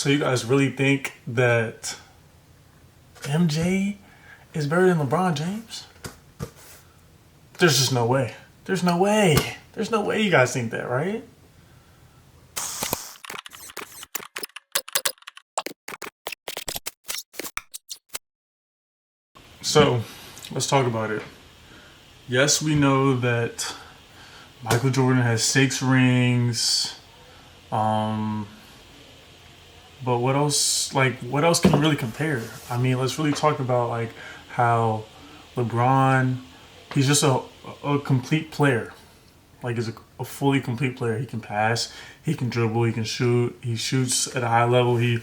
So you guys really think that MJ is better than LeBron James? There's just no way. There's no way. There's no way you guys think that, right? So, let's talk about it. Yes, we know that Michael Jordan has 6 rings. But what else? Like, what else can you really compare? I mean, let's really talk about like how LeBron, he's just a complete player. Like, he's a fully complete player. He can pass, he can dribble, he can shoot. He shoots at a high level. He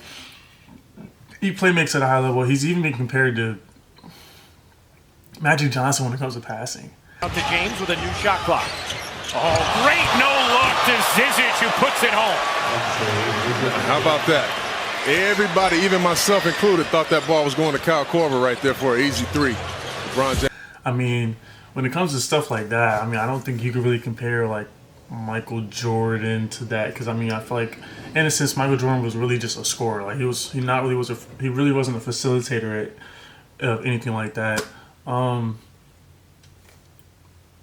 playmakes at a high level. He's even been compared to Magic Johnson when it comes to passing. Out to James with a new shot clock. Oh, great no-look to Zizic, who puts it home. How about that? Everybody, even myself included, thought that ball was going to Kyle Korver right there for an easy 3. LeBron James. I mean, when it comes to stuff like that, I mean, I don't think you could really compare like Michael Jordan to that, because I mean, I feel like in a sense Michael Jordan was really just a scorer. Like he really wasn't a facilitator of anything like that.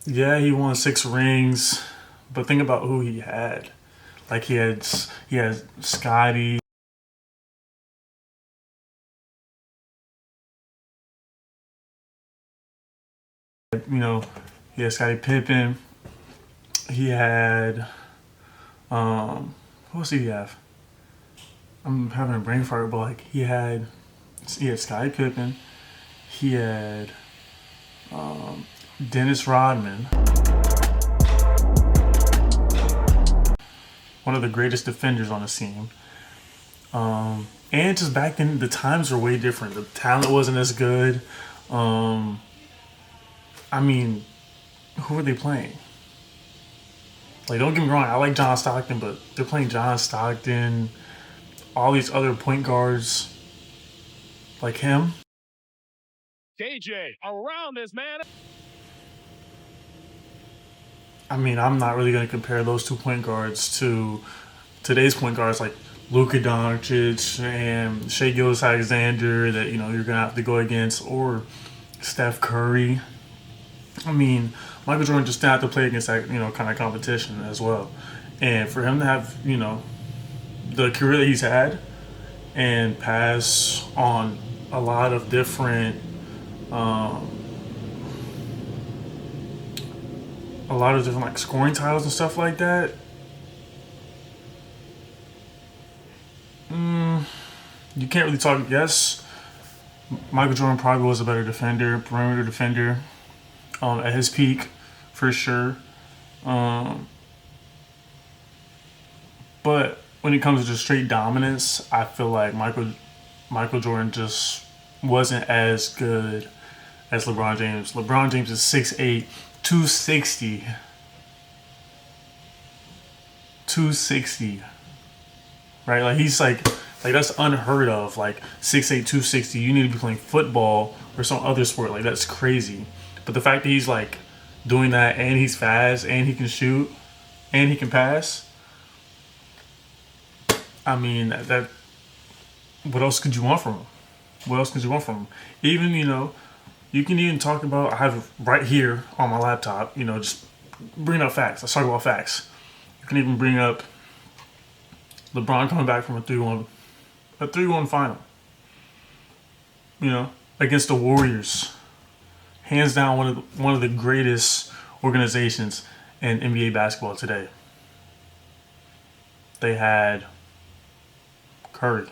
Yeah, he won 6 rings, but think about who he had. Like he had Scotty. You know, he had Scottie Pippen. He had who else did he have? I'm having a brain fart, but like he had Scottie Pippen. He had Dennis Rodman, one of the greatest defenders on the scene. And just back then, the times were way different. The talent wasn't as good. I mean, who were they playing? Like, don't get me wrong, I like John Stockton, but they're playing John Stockton, all these other point guards like him. KJ, around this man. I mean, I'm not really going to compare those 2 point guards to today's point guards like Luka Doncic and Shai Gilgeous-Alexander that, you know, you're going to have to go against, or Steph Curry. I mean, Michael Jordan just had to play against that, you know, kind of competition as well. And for him to have, you know, the career that he's had and pass on a lot of different like scoring titles and stuff like that. You can't really talk. Yes, Michael Jordan probably was a better defender, perimeter defender, at his peak, for sure. But when it comes to just straight dominance, I feel like Michael Jordan just wasn't as good as LeBron James. LeBron James is 6'8", 260. 260. Right? Like, he's like that's unheard of. Like, 6'8", 260. You need to be playing football or some other sport. Like, that's crazy. But the fact that he's like doing that, and he's fast, and he can shoot, and he can pass. I mean, that. What else could you want from him? What else could you want from him? Even, you know, you can even talk about. I have it right here on my laptop. You know, just bring up facts. Let's talk about facts. You can even bring up LeBron coming back from a 3-1 final. You know, against the Warriors. Hands down, one of the greatest organizations in NBA basketball today. They had Curry.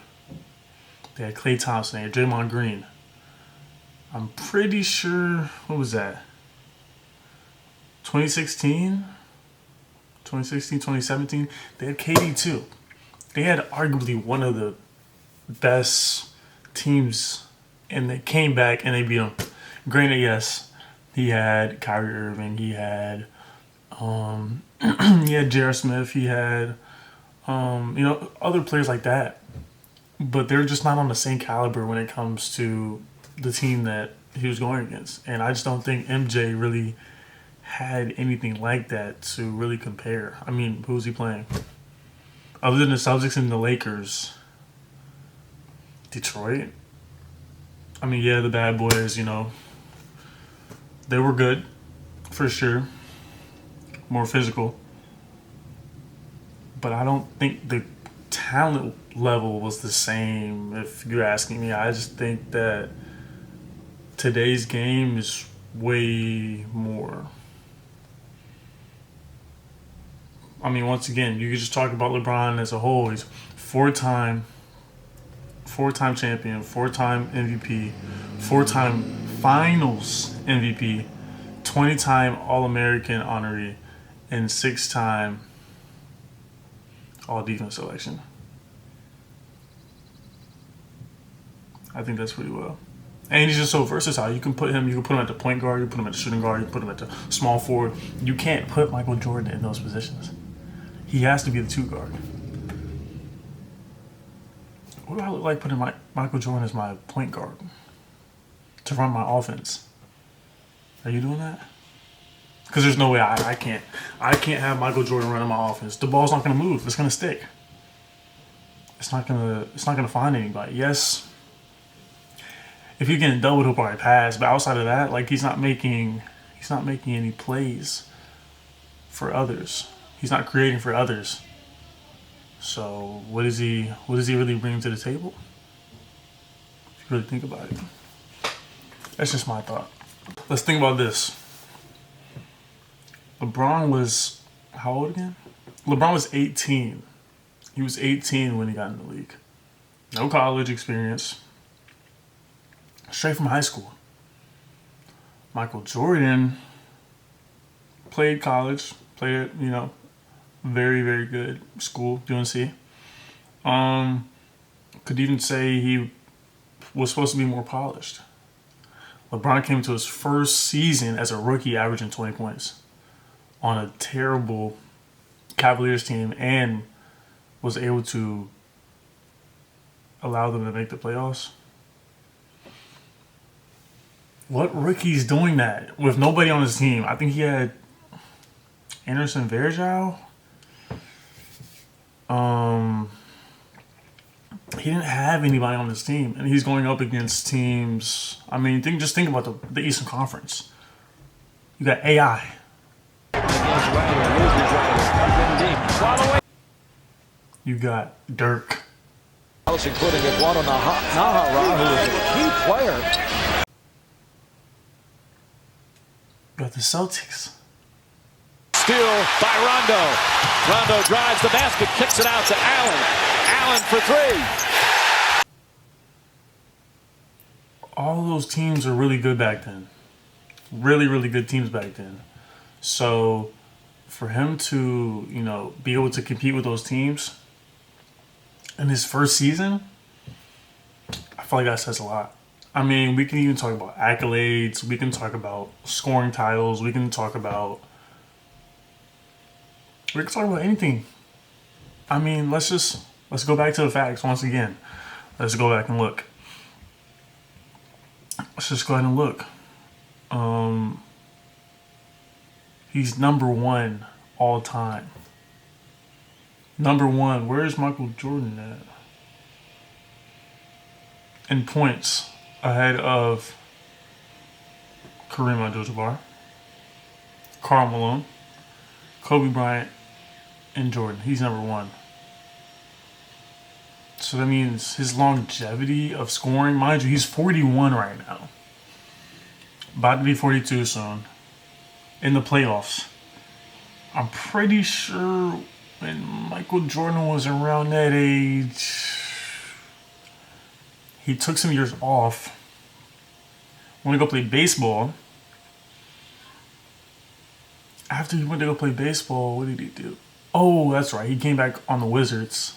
They had Klay Thompson. They had Draymond Green. I'm pretty sure, what was that? 2016, 2017. They had KD too. They had arguably one of the best teams, and they came back and they beat them. Granted, yes, he had Kyrie Irving, he had J.R. Smith, he had you know, other players like that, but they're just not on the same caliber when it comes to the team that he was going against. And I just don't think MJ really had anything like that to really compare. I mean, who was he playing? Other than the Celtics and the Lakers, Detroit. I mean, yeah, the bad boys, they were good for sure, more physical. But I don't think the talent level was the same. If you're asking me, I just think that today's game is way more. I mean, once again, you could just talk about LeBron as a whole. He's four-time champion, four-time MVP, four-time Finals MVP, 20-time All-American honoree, and six-time All-Defense selection. I think that's pretty well. And he's just so versatile. You can put him at the point guard, you put him at the shooting guard, you put him at the small forward. You can't put Michael Jordan in those positions. He has to be the two guard. What do I look like putting Michael Jordan as my point guard to run my offense? Are you doing that? Because there's no way I can't have Michael Jordan running my offense. The ball's not going to move. It's going to stick. It's not going to find anybody. Yes, if you're getting doubled, he'll probably pass. But outside of that, like he's not making any plays for others. He's not creating for others. So what does he really bring to the table? If you really think about it. That's just my thought. Let's think about this. LeBron was how old again? LeBron was 18. He was 18 when he got in the league. No college experience. Straight from high school. Michael Jordan played college, played at, very, very good school, UNC. Could even say he was supposed to be more polished. LeBron came to his first season as a rookie averaging 20 points on a terrible Cavaliers team and was able to allow them to make the playoffs. What rookie's doing that with nobody on his team? I think he had Anderson Varejao. He didn't have anybody on his team, and he's going up against teams. I mean, just think about the Eastern Conference. You got AI. You got Dirk. Including Eduardo Nahara, who is a key player. You got the Celtics. Steal by Rondo. Rondo drives the basket, kicks it out to Allen. Allen for three. All those teams are really good back then. Really, really good teams back then. So for him to, be able to compete with those teams in his first season, I feel like that says a lot. I mean, we can even talk about accolades. We can talk about scoring titles. We can talk about anything. I mean, let's go back to the facts once again. Let's go back and look. Let's just go ahead and look. He's number one all time. Number one. Where's Michael Jordan at? In points, ahead of Kareem Abdul-Jabbar, Karl Malone, Kobe Bryant, and Jordan. He's number one. So that means his longevity of scoring, mind you, he's 41 right now. About to be 42 soon. In the playoffs. I'm pretty sure when Michael Jordan was around that age, he took some years off. Went to go play baseball. After he went to go play baseball, what did he do? Oh, that's right. He came back on the Wizards.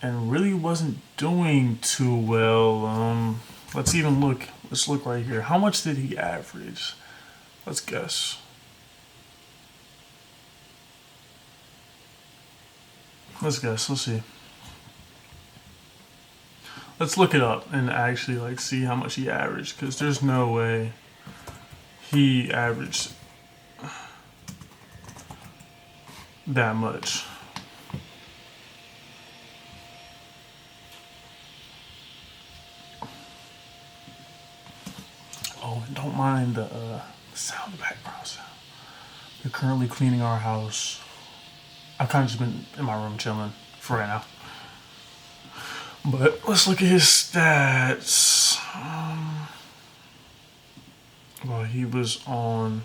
And really wasn't doing too well. Let's even look. Let's look right here. How much did he average? Let's guess. Let's see. Let's look it up and actually see how much he averaged, because there's no way he averaged that much. don't mind the sound, the background sound. We're currently cleaning our house. I've kind of just been in my room chilling for right now. But let's look at his stats. Well, he was on.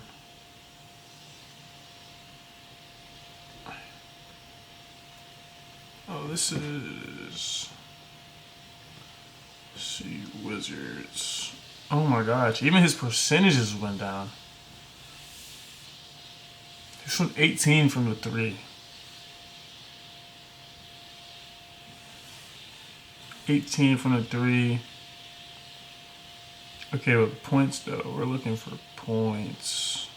Oh, this is. Let's see, Wizards. Oh my gosh, even his percentages went down. He's from 18 from the 3. 18 from the 3. Okay, with points though, we're looking for points.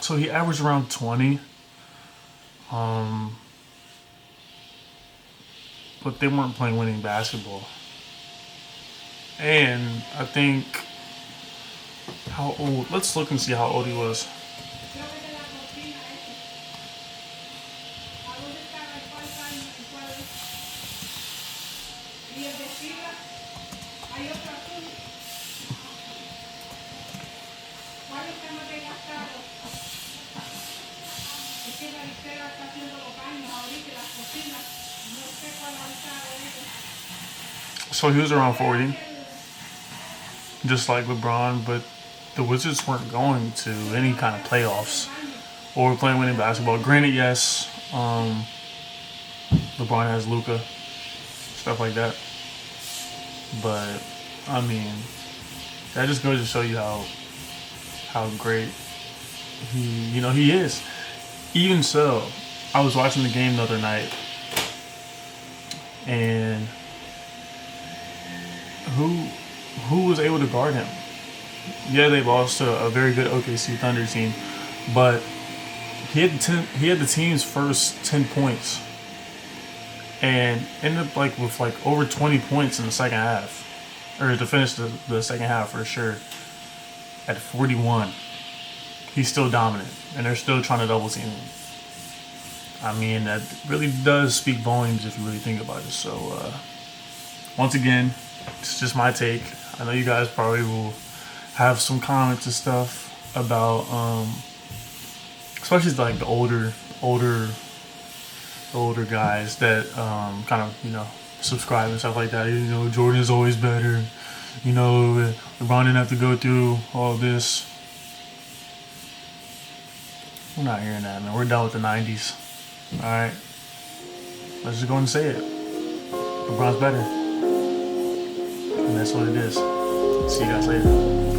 So he averaged around 20. But they weren't playing winning basketball. And I think how old? Let's look and see how old he was. So he was around 40, just like LeBron, but the Wizards weren't going to any kind of playoffs or playing winning basketball. Granted, yes, LeBron has Luka, stuff like that. But I mean, that just goes to show you how great he is. Even so, I was watching the game the other night, and who was able to guard him? Yeah, they lost to a very good OKC Thunder team, but he had the team's first 10 points, and ended up with over 20 points in the second half, or to finish the second half for sure. At 41, he's still dominant, and they're still trying to double team him. I mean, that really does speak volumes if you really think about it. So, once again, it's just my take. I know you guys probably will have some comments and stuff about, especially like the older guys that kind of subscribe and stuff like that. Jordan is always better. LeBron didn't have to go through all this. We're not hearing that, man. We're done with the 90s. All right, let's just go and say it. LeBron's better. And that's what it is. See you guys later.